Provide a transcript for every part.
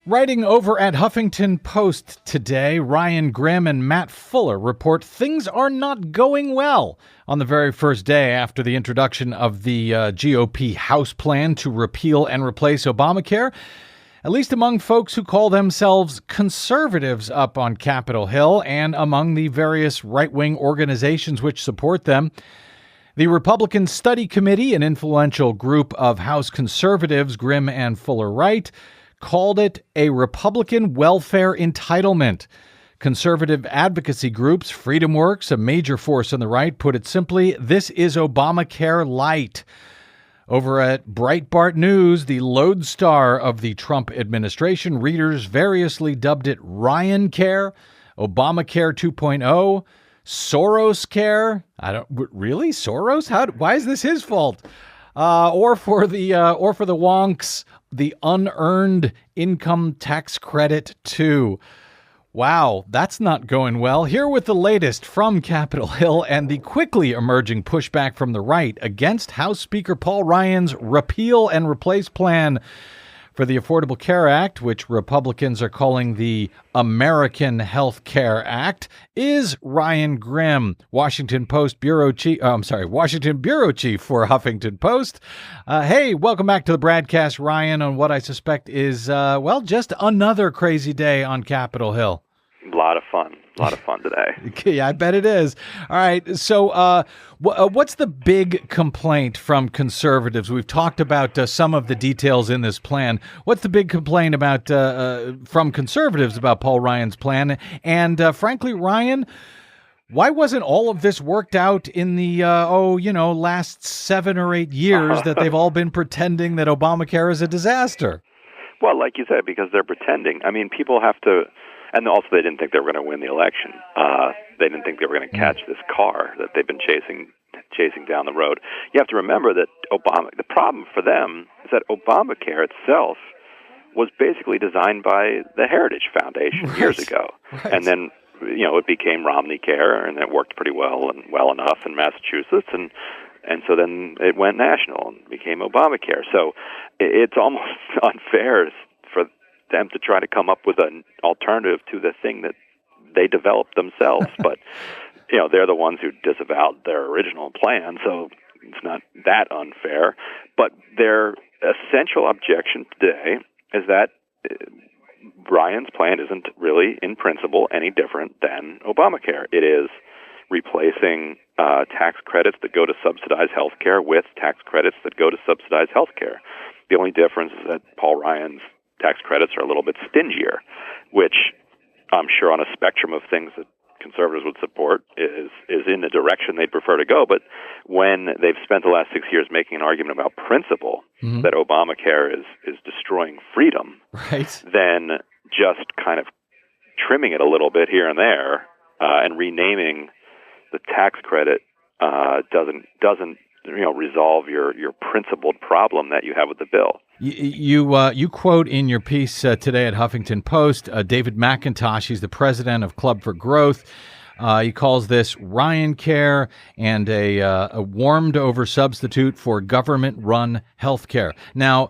Writing over at Huffington Post today, Ryan Grim and Matt Fuller report things are not going well on the very first day after the introduction of the GOP House plan to repeal and replace Obamacare. At least among folks who call themselves conservatives up on Capitol Hill and among the various right-wing organizations which support them. The Republican Study Committee, an influential group of House conservatives, Grim and Fuller write, called it a Republican welfare entitlement. Conservative advocacy groups, FreedomWorks, a major force on the right, put it simply, this is Obamacare light. Over at Breitbart News, the lodestar of the Trump administration, readers variously dubbed it Ryan Care, Obamacare 2.0, Soros Care. Really? Soros? Why is this his fault? Or for the wonks, the unearned income tax credit too. Wow, that's not going well. Here with the latest from Capitol Hill and the quickly emerging pushback from the right against House Speaker Paul Ryan's repeal and replace plan for the Affordable Care Act, which Republicans are calling the American Health Care Act, is Ryan Grim, Washington Bureau Chief for Huffington Post. Hey, welcome back to the broadcast, Ryan, on what I suspect is, just another crazy day on Capitol Hill. A lot of fun today. Yeah, I bet it is. All right. So what's the big complaint from conservatives? We've talked about some of the details in this plan. What's the big complaint about from conservatives about Paul Ryan's plan? And frankly, Ryan, why wasn't all of this worked out in the, last 7 or 8 years that they've all been pretending that Obamacare is a disaster? Well, like you said, because they're pretending. I mean, people have to... And also, they didn't think they were going to win the election. They didn't think they were going to catch this car that they've been chasing down the road. You have to remember that the problem for them is that Obamacare itself was basically designed by the Heritage Foundation years ago. Right. And then, it became Romney Care, and it worked pretty well and well enough in Massachusetts. And so then it went national and became Obamacare. So it's almost unfair for them to try to come up with an alternative to the thing that they developed themselves. But, they're the ones who disavowed their original plan, so it's not that unfair. But their essential objection today is that Ryan's plan isn't really, in principle, any different than Obamacare. It is replacing tax credits that go to subsidize health care with tax credits that go to subsidize health care. The only difference is that Paul Ryan's tax credits are a little bit stingier, which I'm sure on a spectrum of things that conservatives would support is in the direction they'd prefer to go. But when they've spent the last 6 years making an argument about principle, that Obamacare is destroying freedom, right, then just kind of trimming it a little bit here and there and renaming the tax credit doesn't resolve your principled problem that you have with the bill. You quote in your piece today at Huffington Post David McIntosh. He's the president of Club for Growth. He calls this Ryan Care and a warmed-over substitute for government-run health care. Now,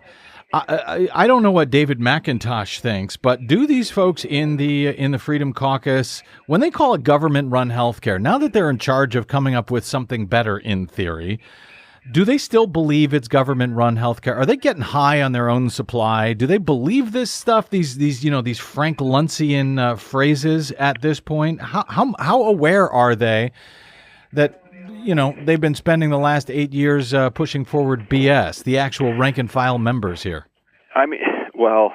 I don't know what David McIntosh thinks, but do these folks in the Freedom Caucus, when they call it government-run health care, now that they're in charge of coming up with something better in theory, do they still believe it's government-run healthcare? Are they getting high on their own supply? Do they believe this stuff? These Frank Luntzian phrases at this point. How aware are they that they've been spending the last 8 years pushing forward BS? The actual rank and file members here. I mean, well,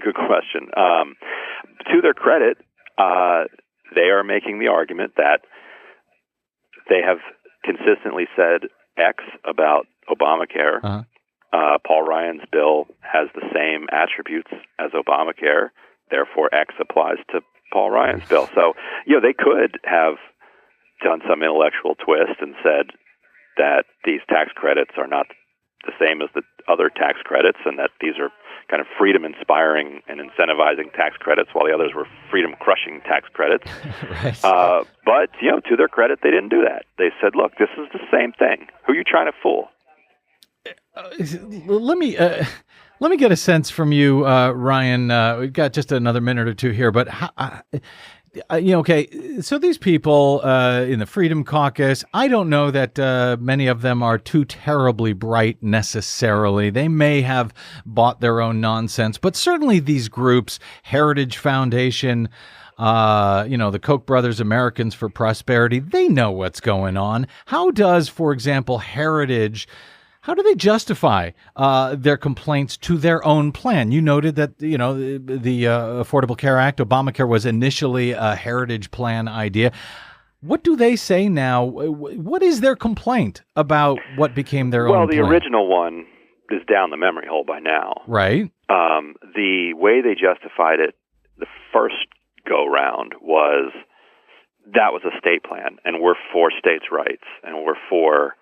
good question. To their credit, they are making the argument that they have consistently said X about Obamacare. Paul Ryan's bill has the same attributes as Obamacare, therefore X applies to Paul Ryan's bill. So, they could have done some intellectual twist and said that these tax credits are not the same as the other tax credits and that these are kind of freedom-inspiring and incentivizing tax credits while the others were freedom-crushing tax credits. Right. But, to their credit, they didn't do that. They said, look, this is the same thing. Who are you trying to fool? Let me get a sense from you, Ryan. We've got just another minute or two here, but okay. So these people in the Freedom Caucus, I don't know that many of them are too terribly bright necessarily. They may have bought their own nonsense, but certainly these groups, Heritage Foundation, the Koch brothers, Americans for Prosperity, they know what's going on. How does, for example, Heritage, how do they justify their complaints to their own plan? You noted that, the Affordable Care Act, Obamacare, was initially a Heritage Plan idea. What do they say now? What is their complaint about what became their own plan? Well, the original one is down the memory hole by now. Right. The way they justified it the first go-round was that was a state plan, and we're for states' rights, and we're for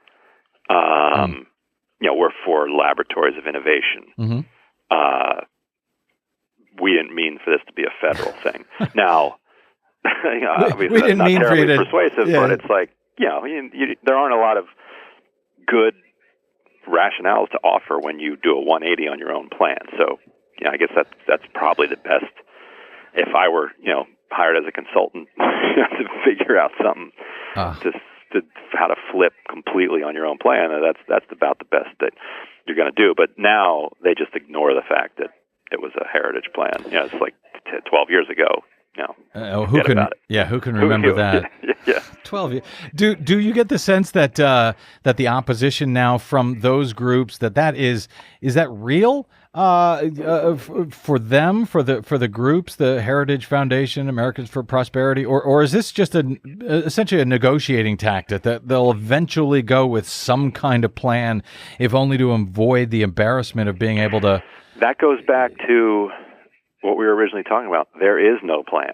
we're for laboratories of innovation. Mm-hmm. We didn't mean for this to be a federal thing. Now, obviously we didn't that's mean not for terribly it. persuasive, Yeah. but it's like, there aren't a lot of good rationales to offer when you do a 180 on your own plan. So, I guess that's probably the best. If I were, hired as a consultant to figure out something to how to flip completely on your own plan, that's about the best that you're going to do. But now they just ignore the fact that it was a heritage plan. It's like 12 years ago. Who can remember that? Yeah. 12 years. Do you get the sense that that the opposition now from those groups is that real for them, for the groups, the Heritage Foundation, Americans for Prosperity, or is this just essentially a negotiating tactic that they'll eventually go with some kind of plan, if only to avoid the embarrassment of being able to? That goes back to what we were originally talking about. There is no plan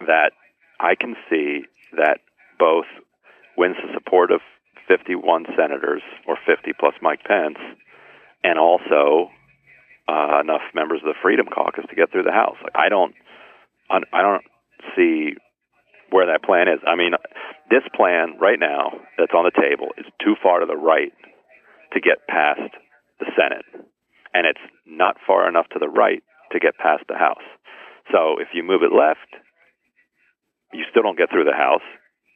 that I can see that both wins the support of 51 senators, or 50 plus Mike Pence, and also enough members of the Freedom Caucus to get through the House. I don't see where that plan is. I mean, this plan right now that's on the table is too far to the right to get past the Senate, and it's not far enough to the right to get past the House. So if you move it left, you still don't get through the House.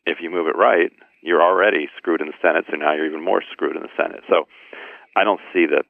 If you move it right, you're already screwed in the Senate, so now you're even more screwed in the Senate. So I don't see it.